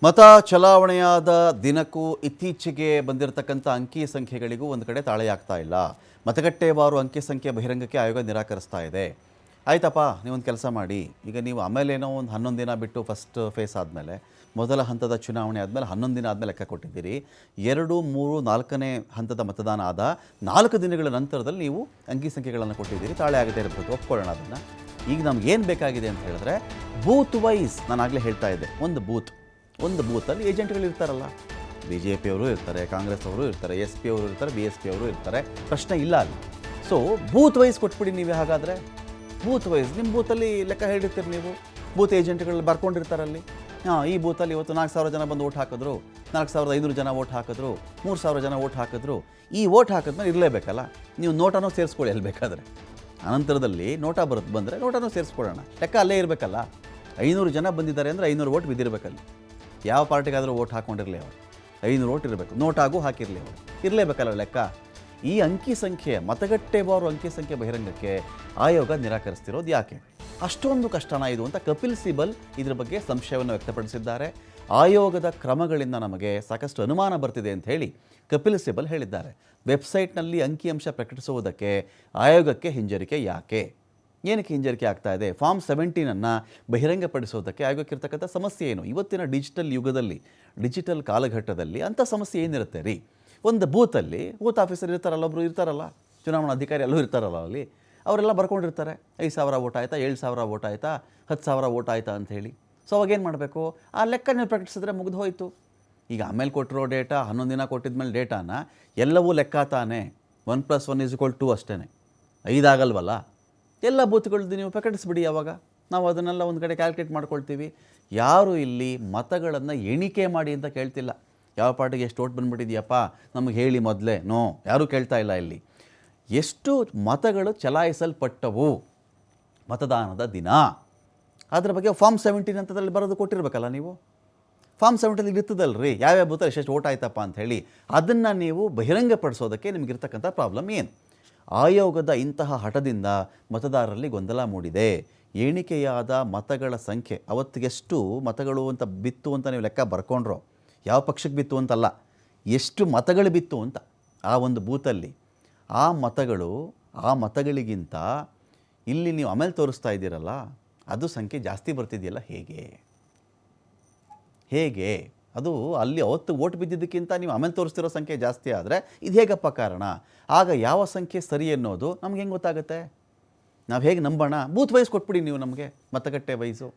ಮತ ಚಲಾವಣೆಯಾದ ದಿನಕ್ಕೂ ಇತ್ತೀಚೆಗೆ ಬಂದಿರತಕ್ಕಂಥ ಅಂಕಿ ಸಂಖ್ಯೆಗಳಿಗೂ ಒಂದು ಕಡೆ ತಾಳೆಯಾಗ್ತಾ ಇಲ್ಲ. ಮತಗಟ್ಟೆವಾರು ಅಂಕಿ ಸಂಖ್ಯೆ ಬಹಿರಂಗಕ್ಕೆ ಆಯೋಗ ನಿರಾಕರಿಸ್ತಾ ಇದೆ. ಆಯ್ತಪ್ಪ, ನೀವೊಂದು ಕೆಲಸ ಮಾಡಿ, ಈಗ ನೀವು ಆಮೇಲೇನೋ ಒಂದು 11 ದಿನ ಬಿಟ್ಟು ಫಸ್ಟ್ ಫೇಸ್ ಆದಮೇಲೆ ಮೊದಲ ಹಂತದ ಚುನಾವಣೆ ಆದಮೇಲೆ 11 ದಿನ ಆದಮೇಲೆ ಲೆಕ್ಕ ಕೊಟ್ಟಿದ್ದೀರಿ. 2, 3, 4ನೇ ಹಂತದ ಮತದಾನ ಆದ 4 ದಿನಗಳ ನಂತರದಲ್ಲಿ ನೀವು ಅಂಕಿ ಸಂಖ್ಯೆಗಳನ್ನು ಕೊಟ್ಟಿದ್ದೀರಿ. ತಾಳೆ ಆಗದೇ ಇರಬಹುದು, ಒಪ್ಕೊಳ್ಳೋಣ ಅದನ್ನು. ಈಗ ನಮಗೇನು ಬೇಕಾಗಿದೆ ಅಂತ ಹೇಳಿದ್ರೆ ಬೂತ್ ವೈಸ್, ನಾನು ಆಗಲೇ ಹೇಳ್ತಾ ಇದ್ದೆ, ಒಂದು ಬೂತಲ್ಲಿ ಏಜೆಂಟ್ಗಳು ಇರ್ತಾರಲ್ಲ, ಬಿ ಜೆ ಪಿಯವರು ಇರ್ತಾರೆ, ಕಾಂಗ್ರೆಸ್ ಅವರು ಇರ್ತಾರೆ, ಎಸ್ ಪಿ ಅವರು ಇರ್ತಾರೆ, ಬಿ ಎಸ್ ಪಿ ಅವರು ಇರ್ತಾರೆ, ಪ್ರಶ್ನೆ ಇಲ್ಲ ಅಲ್ಲಿ. ಸೊ ಬೂತ್ ವೈಸ್ ಕೊಟ್ಬಿಡಿ ನೀವೇ. ಹಾಗಾದರೆ ಬೂತ್ ವೈಸ್ ನಿಮ್ಮ ಬೂತಲ್ಲಿ ಲೆಕ್ಕ ಹೇಳಿರ್ತೀರಿ ನೀವು, ಬೂತ್ ಏಜೆಂಟ್ಗಳು ಬರ್ಕೊಂಡಿರ್ತಾರಲ್ಲಿ. ಈ ಬೂತಲ್ಲಿ ಇವತ್ತು 4,000 ಜನ ಬಂದು ಓಟ್ ಹಾಕಿದ್ರು, 4,500 ಜನ ಓಟ್ ಹಾಕಿದ್ರು, 3,000 ಜನ ಓಟ್ ಹಾಕಿದ್ರು. ಈ ಓಟ್ ಹಾಕಿದ್ಮೇಲೆ ಇರಲೇಬೇಕಲ್ಲ, ನೀವು ನೋಟನೂ ಸೇರಿಸ್ಕೊಳ್ಳಿ ಅಲ್ಲಿ ಬೇಕಾದರೆ. ಅನಂತರದಲ್ಲಿ ನೋಟ ಬಂದರೆ ನೋಟನೂ ಸೇರಿಸ್ಕೊಳ್ಳೋಣ, ಲೆಕ್ಕ ಅಲ್ಲೇ ಇರಬೇಕಲ್ಲ. 500 ಜನ ಬಂದಿದ್ದಾರೆ ಅಂದರೆ 500 ಓಟ್ ಬಿದ್ದಿರಬೇಕಲ್ಲಿ. ಯಾವ ಪಾರ್ಟಿಗಾದರೂ ಓಟ್ ಹಾಕ್ಕೊಂಡಿರಲಿ ಅವರು, 500 ಓಟ್ ಇರಬೇಕು, ನೋಟಾಗೂ ಹಾಕಿರಲಿ ಅವರು, ಇರಲೇಬೇಕಲ್ಲ ಲೆಕ್ಕ. ಈ ಅಂಕಿ ಸಂಖ್ಯೆ, ಮತಗಟ್ಟೆವಾರು ಅಂಕಿ ಸಂಖ್ಯೆ ಬಹಿರಂಗಕ್ಕೆ ಆಯೋಗ ನಿರಾಕರಿಸ್ತಿರೋದು ಯಾಕೆ? ಅಷ್ಟೊಂದು ಕಷ್ಟನಾ ಇದು ಅಂತ ಕಪಿಲ್ ಸಿಬಲ್ ಇದ್ರ ಬಗ್ಗೆ ಸಂಶಯವನ್ನು ವ್ಯಕ್ತಪಡಿಸಿದ್ದಾರೆ. ಆಯೋಗದ ಕ್ರಮಗಳಿಂದ ನಮಗೆ ಸಾಕಷ್ಟು ಅನುಮಾನ ಬರ್ತಿದೆ ಅಂತ ಹೇಳಿ ಕಪಿಲ್ ಸಿಬಲ್ ಹೇಳಿದ್ದಾರೆ. ವೆಬ್ಸೈಟ್ನಲ್ಲಿ ಅಂಕಿಅಂಶ ಪ್ರಕಟಿಸುವುದಕ್ಕೆ ಆಯೋಗಕ್ಕೆ ಹಿಂಜರಿಕೆ ಯಾಕೆ? ಏನಕ್ಕೆ ಹಿಂಜರಿಕೆ ಆಗ್ತಾ ಇದೆ? ಫಾರ್ಮ್ 17 ಬಹಿರಂಗಪಡಿಸೋದಕ್ಕೆ ಆಯೋಗಕ್ಕಿರ್ತಕ್ಕಂಥ ಸಮಸ್ಯೆ ಏನು? ಇವತ್ತಿನ ಡಿಜಿಟಲ್ ಯುಗದಲ್ಲಿ, ಡಿಜಿಟಲ್ ಕಾಲಘಟ್ಟದಲ್ಲಿ ಅಂಥ ಸಮಸ್ಯೆ ಏನಿರುತ್ತೆ ರೀ? ಒಂದು ಬೂತಲ್ಲಿ ಬೂತ್ ಆಫೀಸರ್ ಇರ್ತಾರಲ್ಲ, ಒಬ್ಬರು ಇರ್ತಾರಲ್ಲ, ಚುನಾವಣಾ ಅಧಿಕಾರಿ ಎಲ್ಲೂ ಇರ್ತಾರಲ್ಲ ಅಲ್ಲಿ, ಅವರೆಲ್ಲ ಬರ್ಕೊಂಡಿರ್ತಾರೆ 5,000 ಓಟ್ ಆಯಿತಾ, 7,000 ಓಟ್ ಆಯಿತಾ, 10,000 ಓಟ್ ಆಯಿತಾ ಅಂಥೇಳಿ. ಸೊ ಅವಾಗೇನು ಮಾಡಬೇಕು? ಆ ಲೆಕ್ಕ ನೀವು ಪ್ರಕಟಿಸಿದ್ರೆ ಮುಗಿದು ಹೋಯಿತು. ಈಗ ಆಮೇಲೆ ಕೊಟ್ಟಿರೋ ಡೇಟಾ, 11 ದಿನ ಕೊಟ್ಟಿದ್ಮೇಲೆ ಡೇಟಾನ ಎಲ್ಲವೂ ಲೆಕ್ಕ ತಾನೇ, 1+1 = 2 ಅಷ್ಟೇ, 5 ಆಗಲ್ವಲ್ಲ. ಎಲ್ಲ ಬೂತ್ಗಳದ್ದು ನೀವು ಪ್ರಕಟಿಸ್ಬಿಡಿ. ಯಾವಾಗ ನಾವು ಅದನ್ನೆಲ್ಲ ಒಂದು ಕಡೆ ಕ್ಯಾಲ್ಕುಲೇಟ್ ಮಾಡ್ಕೊಳ್ತೀವಿ. ಯಾರು ಇಲ್ಲಿ ಮತಗಳನ್ನು ಎಣಿಕೆ ಮಾಡಿ ಅಂತ ಕೇಳ್ತಿಲ್ಲ. ಯಾವ ಪಾರ್ಟಿಗೆ ಎಷ್ಟು ಓಟ್ ಬಂದುಬಿಟ್ಟಿದೆಯಪ್ಪ ನಮಗೆ ಹೇಳಿ ಮೊದಲೇ, ನೋ, ಯಾರೂ ಕೇಳ್ತಾ ಇಲ್ಲ ಇಲ್ಲಿ. ಎಷ್ಟು ಮತಗಳು ಚಲಾಯಿಸಲ್ಪಟ್ಟವು ಮತದಾನದ ದಿನ, ಅದರ ಬಗ್ಗೆ ಫಾರ್ಮ್ 17 ಅಂತದಲ್ಲಿ ಬರೋದು ಕೊಟ್ಟಿರಬೇಕಲ್ಲ ನೀವು. ಫಾರ್ಮ್ 17 ಇರ್ತದಲ್ರಿ, ಯಾವ್ಯಾವ ಬೂತಲ್ಲಿ ಎಷ್ಟು ಓಟ್ ಆಯ್ತಪ್ಪ ಅಂಥೇಳಿ. ಅದನ್ನು ನೀವು ಬಹಿರಂಗಪಡಿಸೋದಕ್ಕೆ ನಿಮಗಿರ್ತಕ್ಕಂಥ ಪ್ರಾಬ್ಲಮ್ ಏನು? ಆಯೋಗದ ಇಂತಹ ಹಠದಿಂದ ಮತದಾರರಲ್ಲಿ ಗೊಂದಲ ಮೂಡಿದೆ. ಎಣಿಕೆಯಾದ ಮತಗಳ ಸಂಖ್ಯೆ, ಅವತ್ತಿಗೆಷ್ಟು ಮತಗಳು ಅಂತ ಬಿತ್ತು ಅಂತ ನೀವು ಲೆಕ್ಕ ಬರ್ಕೊಂಡ್ರೋ, ಯಾವ ಪಕ್ಷಕ್ಕೆ ಬಿತ್ತು ಅಂತಲ್ಲ, ಎಷ್ಟು ಮತಗಳು ಬಿತ್ತು ಅಂತ ಆ ಒಂದು ಬೂತಲ್ಲಿ, ಆ ಮತಗಳಿಗಿಂತ ಇಲ್ಲಿ ನೀವು ಆಮೇಲೆ ತೋರಿಸ್ತಾ ಇದ್ದೀರಲ್ಲ, ಅದು ಸಂಖ್ಯೆ ಜಾಸ್ತಿ ಬರ್ತಿದೆಯಲ್ಲ, ಹೇಗೆ ಅದು ಅಲ್ಲಿ ಅವತ್ತು ಓಟ್ ಬಿದ್ದಿದ್ದಕ್ಕಿಂತ ನೀವು ಆಮೇಲೆ ತೋರಿಸ್ತಿರೋ ಸಂಖ್ಯೆ ಜಾಸ್ತಿ ಆದರೆ ಇದು ಹೇಗಪ್ಪ ಕಾರಣ? ಆಗ ಯಾವ ಸಂಖ್ಯೆ ಸರಿ ಅನ್ನೋದು ನಮ್ಗೆ ಹೆಂಗೆ ಗೊತ್ತಾಗುತ್ತೆ? ನಾವು ಹೇಗೆ ನಂಬೋಣ? ಬೂತ್ ವೈಸ್ ಕೊಟ್ಬಿಡಿ ನೀವು ನಮಗೆ, ಮತಗಟ್ಟೆ ವೈಸು.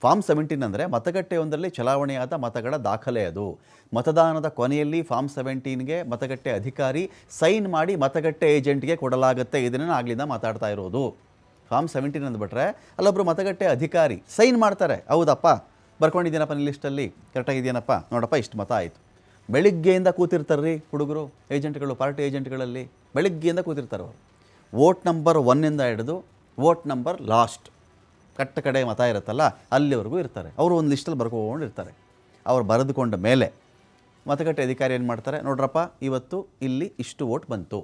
ಫಾರ್ಮ್ 17 ಅಂದರೆ ಮತಗಟ್ಟೆಯೊಂದರಲ್ಲಿ ಚಲಾವಣೆಯಾದ ಮತಗಳ ದಾಖಲೆ. ಅದು ಮತದಾನದ ಕೊನೆಯಲ್ಲಿ ಫಾರ್ಮ್ 17ಗೆ ಮತಗಟ್ಟೆ ಅಧಿಕಾರಿ ಸೈನ್ ಮಾಡಿ ಮತಗಟ್ಟೆ ಏಜೆಂಟ್ಗೆ ಕೊಡಲಾಗುತ್ತೆ. ಇದನ್ನು ಆಗ್ಲಿಂದ ಮಾತಾಡ್ತಾ ಇರೋದು. ಫಾರ್ಮ್ 17 ಅಂದ್ಬಿಟ್ರೆ ಅಲ್ಲೊಬ್ಬರು ಮತಗಟ್ಟೆ ಅಧಿಕಾರಿ ಸೈನ್ ಮಾಡ್ತಾರೆ, ಹೌದಪ್ಪ ಬರ್ಕೊಂಡಿದ್ದೀನಪ್ಪ ನಿಮ್ಮ ಲಿಸ್ಟಲ್ಲಿ, ಕರೆಕ್ಟಾಗಿದೆಯೇನಪ್ಪ, ನೋಡಪ್ಪ ಇಷ್ಟು ಮತ ಆಯಿತು. ಬೆಳಿಗ್ಗೆಯಿಂದ ಕೂತಿರ್ತಾರೆ ರೀ ಹುಡುಗರು, ಏಜೆಂಟ್ಗಳು, ಪಾರ್ಟಿ ಏಜೆಂಟ್ಗಳಲ್ಲಿ ಬೆಳಿಗ್ಗೆಯಿಂದ ಕೂತಿರ್ತಾರೆ ಅವರು. ವೋಟ್ ನಂಬರ್ 1 ಹಿಡಿದು ವೋಟ್ ನಂಬರ್ ಲಾಸ್ಟ್ ಕಡೆ ಮತ ಇರುತ್ತಲ್ಲ ಅಲ್ಲಿವರೆಗೂ ಇರ್ತಾರೆ. ಅವರು ಒಂದು ಲಿಸ್ಟಲ್ಲಿ ಬರ್ಕೊಂಡಿರ್ತಾರೆ. ಅವ್ರು ಬರೆದುಕೊಂಡ ಮೇಲೆ ಮತಗಟ್ಟೆ ಅಧಿಕಾರಿ ಏನು ಮಾಡ್ತಾರೆ, ನೋಡ್ರಪ್ಪ ಇವತ್ತು ಇಲ್ಲಿ ಇಷ್ಟು ವೋಟ್ ಬಂತು,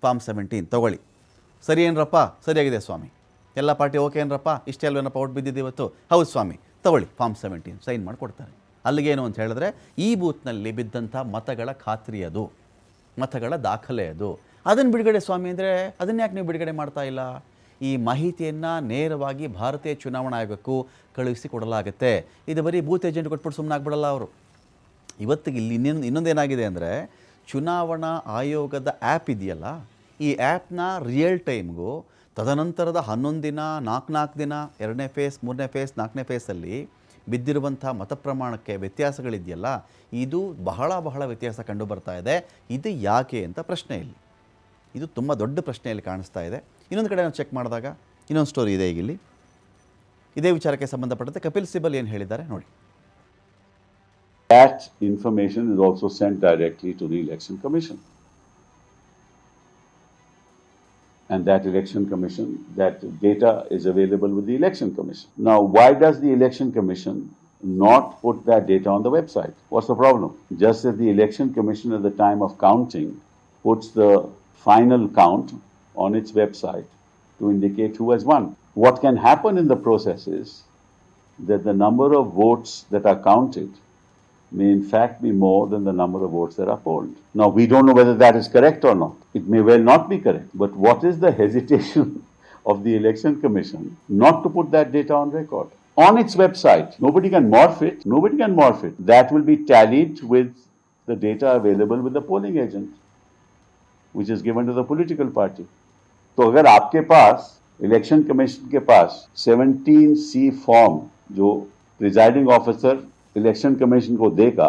ಫಾರ್ಮ್ 17 ತೊಗೊಳ್ಳಿ. ಸರಿ ಏನರಪ್ಪ, ಸರಿಯಾಗಿದೆ ಸ್ವಾಮಿ, ಎಲ್ಲ ಪಾರ್ಟಿ ಓಕೆ ಏನರಪ್ಪ, ಇಷ್ಟೇ ಅಲ್ವೇನಪ್ಪ ಓಟ್ ಬಿದ್ದಿದ್ದು ಇವತ್ತು, ಹೌದು ಸ್ವಾಮಿ ತೊಗೊಳ್ಳಿ, ಫಾರ್ಮ್ 17 ಸೈನ್ ಮಾಡಿಕೊಡ್ತಾರೆ. ಅಲ್ಲಿಗೇನು ಅಂತ ಹೇಳಿದ್ರೆ ಈ ಬೂತ್ನಲ್ಲಿ ಬಿದ್ದಂಥ ಮತಗಳ ಖಾತ್ರಿ, ಅದು ಮತಗಳ ದಾಖಲೆ, ಅದನ್ನು ಬಿಡುಗಡೆ ಸ್ವಾಮಿ ಅಂದರೆ ಅದನ್ನು ಯಾಕೆ ನೀವು ಬಿಡುಗಡೆ ಮಾಡ್ತಾ ಇಲ್ಲ? ಈ ಮಾಹಿತಿಯನ್ನು ನೇರವಾಗಿ ಭಾರತೀಯ ಚುನಾವಣಾ ಆಯೋಗಕ್ಕೂ ಕಳುಹಿಸಿ ಕೊಡಲಾಗುತ್ತೆ. ಇದು ಬರೀ ಬೂತ್ ಏಜೆಂಟ್ ಕೊಟ್ಬಿಟ್ಟು ಸುಮ್ಮನೆ ಆಗ್ಬಿಡಲ್ಲ ಅವರು. ಇವತ್ತಿಗೆ ಇಲ್ಲಿ ಇನ್ನೊಂದೇನಾಗಿದೆ ಅಂದರೆ, ಚುನಾವಣಾ ಆಯೋಗದ ಆ್ಯಪ್ ಇದೆಯಲ್ಲ, ಈ ಆ್ಯಪ್ನ ರಿಯಲ್ ಟೈಮ್ಗೂ ತದನಂತರದ 11 ದಿನ, 4 ದಿನ, 2ನೇ ಫೇಸ್, 3ನೇ ಫೇಸ್, 4ನೇ ಫೇಸಲ್ಲಿ ಬಿದ್ದಿರುವಂಥ ಮತ ಪ್ರಮಾಣಕ್ಕೆ ವ್ಯತ್ಯಾಸಗಳಿದೆಯಲ್ಲ, ಇದು ಬಹಳ ವ್ಯತ್ಯಾಸ ಕಂಡು ಬರ್ತಾ ಇದೆ. ಇದು ಯಾಕೆ ಅಂತ ಪ್ರಶ್ನೆ ಇಲ್ಲಿ, ಇದು ತುಂಬ ದೊಡ್ಡ ಪ್ರಶ್ನೆಯಲ್ಲಿ ಕಾಣಿಸ್ತಾ ಇದೆ. ಇನ್ನೊಂದು ಕಡೆ ನಾವು ಚೆಕ್ ಮಾಡಿದಾಗ ಇನ್ನೊಂದು ಸ್ಟೋರಿ ಇದೆ. ಈಗ ಇಲ್ಲಿ ಇದೇ ವಿಚಾರಕ್ಕೆ ಸಂಬಂಧಪಟ್ಟಂತೆ ಕಪಿಲ್ ಸಿಬಲ್ ಏನು ಹೇಳಿದ್ದಾರೆ ನೋಡಿ. That information is also sent directly to the Election Commission. And that Election Commission, that data is available with the Election Commission. Now, why does the Election Commission not put that data on the website? What's the problem? Just as the Election Commission at the time of counting puts the final count on its website to indicate who has won. What can happen in the process is that the number of votes that are counted may in fact be more than the number of votes that are polled. Now, we don't know whether that is correct or not. It may well not be correct. But what is the hesitation of the Election Commission not to put that data on record? On its website, nobody can morph it. Nobody can morph it. That will be tallied with the data available with the polling agent, which is given to the political party. तो अगर आपके पास election commission के पास 17C form जो presiding officer election commission को देगा,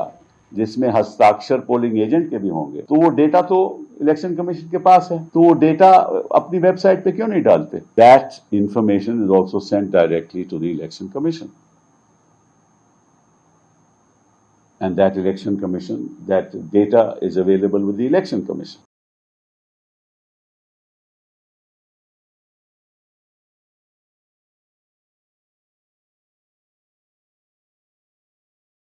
जिसमें हस्ताक्षर polling agent के भी होंगे, तो वो डेटा तो इलेक्शन कमीशन के पास है, तो वो डेटा अपनी वेबसाइट पे क्यों नहीं डालते? That information is also sent directly to the election commission, and that election commission, that data is available with the election commission.